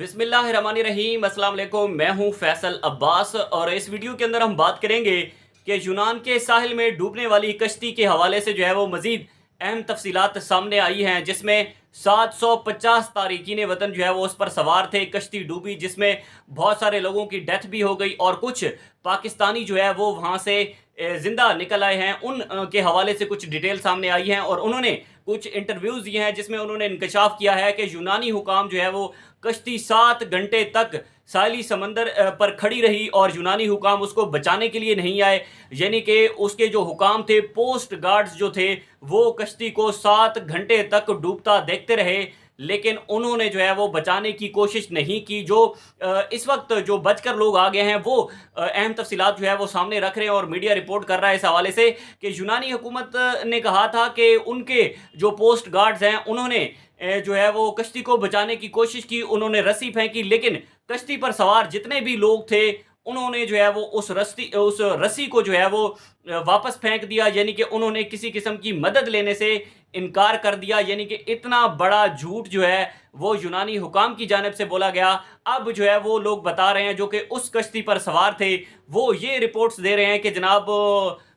बिस्मिल्लाहिर्रहमानिर्रहीम अस्सलाम वालेकुम। मैं हूं फैसल अब्बास और इस वीडियो के अंदर हम बात करेंगे कि यूनान के साहिल में डूबने वाली कश्ती के हवाले से जो है वो मज़ीद अहम तफसीलात सामने आई हैं, जिसमें 750 तारकीन वतन जो है वो उस पर सवार थे। कश्ती डूबी जिसमें बहुत सारे लोगों की डेथ भी हो गई और कुछ पाकिस्तानी जो है वो वहाँ से ज़िंदा निकल आए हैं। उन के हवाले से कुछ डिटेल सामने आई हैं और उन्होंने कुछ इंटरव्यूज़ दिए हैं जिसमें उन्होंने इंकशाफ किया है कि यूनानी हुकाम जो है वो कश्ती 7 घंटे तक साहिली समंदर पर खड़ी रही और यूनानी हुकाम उसको बचाने के लिए नहीं आए। यानी कि उसके जो हुकाम थे, पोस्ट गार्ड्स जो थे, वो कश्ती को 7 घंटे तक डूबता देखते रहे, लेकिन उन्होंने जो है वो बचाने की कोशिश नहीं की। जो इस वक्त जो बचकर लोग आ गए हैं वो अहम तफसीलात जो है वो सामने रख रहे हैं और मीडिया रिपोर्ट कर रहा है इस हवाले से कि यूनानी हुकूमत ने कहा था कि उनके जो पोस्ट गार्ड्स हैं उन्होंने जो है वो कश्ती को बचाने की कोशिश की, उन्होंने रस्सी फेंकी, लेकिन कश्ती पर सवार जितने भी लोग थे उन्होंने जो है वो उस रस्सी को जो है वो वापस फेंक दिया। यानी कि उन्होंने किसी किस्म की मदद लेने से इनकार कर दिया। यानी कि इतना बड़ा झूठ जो है वो यूनानी हुकाम की जानिब से बोला गया। अब जो है वो लोग बता रहे हैं जो कि उस कश्ती पर सवार थे, वो ये रिपोर्ट्स दे रहे हैं कि जनाब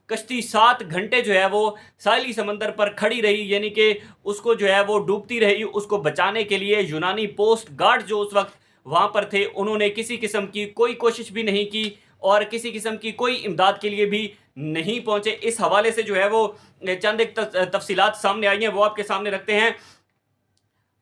कश्ती 7 घंटे जो है वो साहिली समंदर पर खड़ी रही, यानी कि उसको जो है वो डूबती रही। उसको बचाने के लिए यूनानी पोस्ट गार्ड जो उस वक्त वहाँ पर थे उन्होंने किसी किस्म की कोई कोशिश भी नहीं की और किसी किस्म की कोई इमदाद के लिए भी नहीं पहुँचे। इस हवाले से जो है वो चंद एक तफसीलात सामने आई हैं, वो आपके सामने रखते हैं।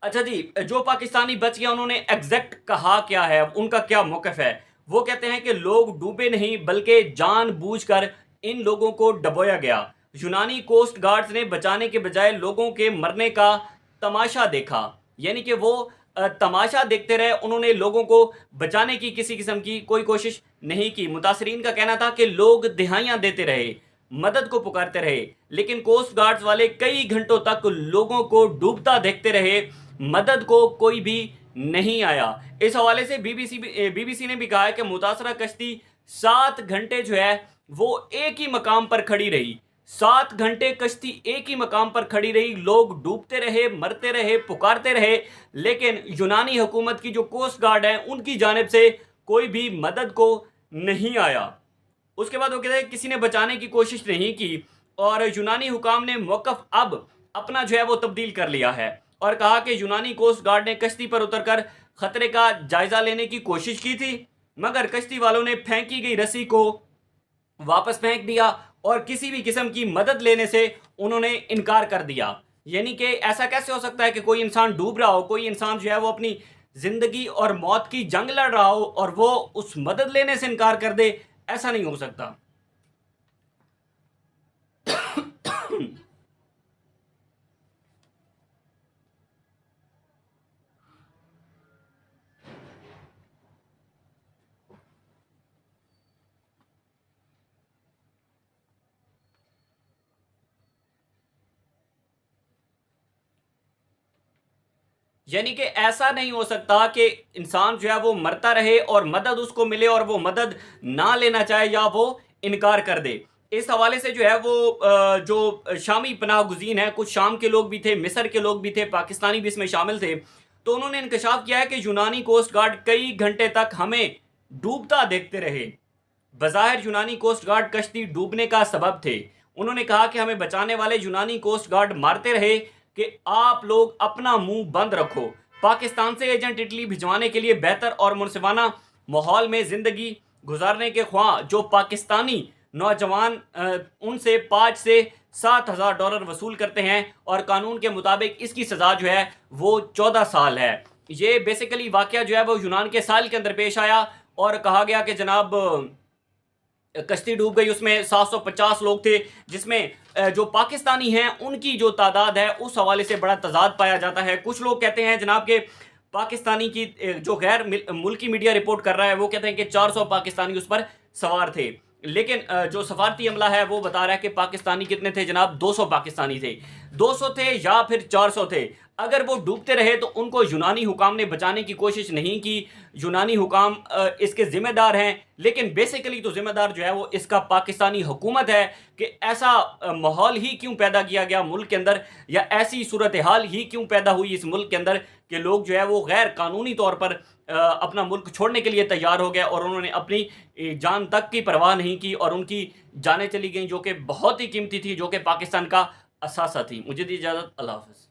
अच्छा जी, जो पाकिस्तानी बच गया उन्होंने एग्जैक्ट कहा क्या है, उनका क्या मौक़िफ़ है? वो कहते हैं कि लोग डूबे नहीं बल्कि जानबूझकर इन लोगों को डुबोया गया। यूनानी कोस्ट गार्ड्स ने बचाने के बजाय लोगों के मरने का तमाशा देखा। यानी कि वो तमाशा देखते रहे, उन्होंने लोगों को बचाने की किसी किस्म की कोई कोशिश नहीं की। मुतासरीन का कहना था कि लोग दिहाइयाँ देते रहे, मदद को पुकारते रहे, लेकिन कोस्ट गार्ड्स वाले कई घंटों तक लोगों को डूबता देखते रहे, मदद को कोई भी नहीं आया। इस हवाले से बीबीसी ने भी कहा है कि मुतासरा कश्ती 7 घंटे जो है वो एक ही मकाम पर खड़ी रही। 7 घंटे कश्ती एक ही मकाम पर खड़ी रही, लोग डूबते रहे, मरते रहे, पुकारते रहे, लेकिन यूनानी हुकूमत की जो कोस्ट गार्ड है उनकी जानिब से कोई भी मदद को नहीं आया। उसके बाद वो कहते हैं किसी ने बचाने की कोशिश नहीं की और यूनानी हुकाम ने मौक़िफ़ अब अपना जो है वो तब्दील कर लिया है और कहा कि यूनानी कोस्ट गार्ड ने कश्ती पर उतरकर खतरे का जायजा लेने की कोशिश की थी, मगर कश्ती वालों ने फेंकी गई रस्सी को वापस फेंक दिया और किसी भी किस्म की मदद लेने से उन्होंने इनकार कर दिया। यानी कि ऐसा कैसे हो सकता है कि कोई इंसान डूब रहा हो, कोई इंसान जो है वो अपनी ज़िंदगी और मौत की जंग लड़ रहा हो और वो उस मदद लेने से इनकार कर दे? ऐसा नहीं हो सकता। यानी कि ऐसा नहीं हो सकता कि इंसान जो है वो मरता रहे और मदद उसको मिले और वो मदद ना लेना चाहे या वो इनकार कर दे। इस हवाले से जो है वो जो शामी पनाह गुज़ीन है, कुछ शाम के लोग भी थे, मिस्र के लोग भी थे, पाकिस्तानी भी इसमें शामिल थे, तो उन्होंने इंकशाफ किया है कि यूनानी कोस्ट गार्ड कई घंटे तक हमें डूबता देखते रहे। बज़ाहिर यूनानी कोस्ट गार्ड कश्ती डूबने का सबब थे। उन्होंने कहा कि हमें बचाने वाले यूनानी कोस्ट गार्ड मारते रहे कि आप लोग अपना मुंह बंद रखो। पाकिस्तान से एजेंट इटली भिजवाने के लिए बेहतर और मुनसिफाना माहौल में ज़िंदगी गुजारने के ख्वाह जो पाकिस्तानी नौजवान उनसे 5 से 7 हज़ार डॉलर वसूल करते हैं और कानून के मुताबिक इसकी सज़ा जो है वो 14 साल है। ये बेसिकली वाक़या जो है वो यूनान के साल के अंदर पेश आया और कहा गया कि जनाब कश्ती डूब गई, उसमें 750 लोग थे, जिसमें जो पाकिस्तानी हैं उनकी जो तादाद है उस हवाले से बड़ा तजाद पाया जाता है। कुछ लोग कहते हैं जनाब के पाकिस्तानी की जो गैर मुल्की मीडिया रिपोर्ट कर रहा है वो कहते हैं कि 400 पाकिस्तानी उस पर सवार थे, लेकिन जो सफारती अमला है वो बता रहा है कि पाकिस्तानी कितने थे जनाब, 200 पाकिस्तानी थे। 200 थे या फिर 400 थे। अगर वो डूबते रहे तो उनको यूनानी हुकाम ने बचाने की कोशिश नहीं की। यूनानी हुकाम इसके ज़िम्मेदार हैं, लेकिन बेसिकली तो ज़िम्मेदार जो है वो इसका पाकिस्तानी हुकूमत है कि ऐसा माहौल ही क्यों पैदा किया गया मुल्क के अंदर, या ऐसी सूरत हाल ही क्यों पैदा हुई इस मुल्क के अंदर कि लोग जो है वो गैर कानूनी तौर पर अपना मुल्क छोड़ने के लिए तैयार हो गया और उन्होंने अपनी जान तक की परवाह नहीं की और उनकी जानें चली गईं जो कि बहुत ही कीमती थी, जो कि पाकिस्तान का असासा थी। मुझे दी इजाज़त, अल्लाह हाफ़िज़।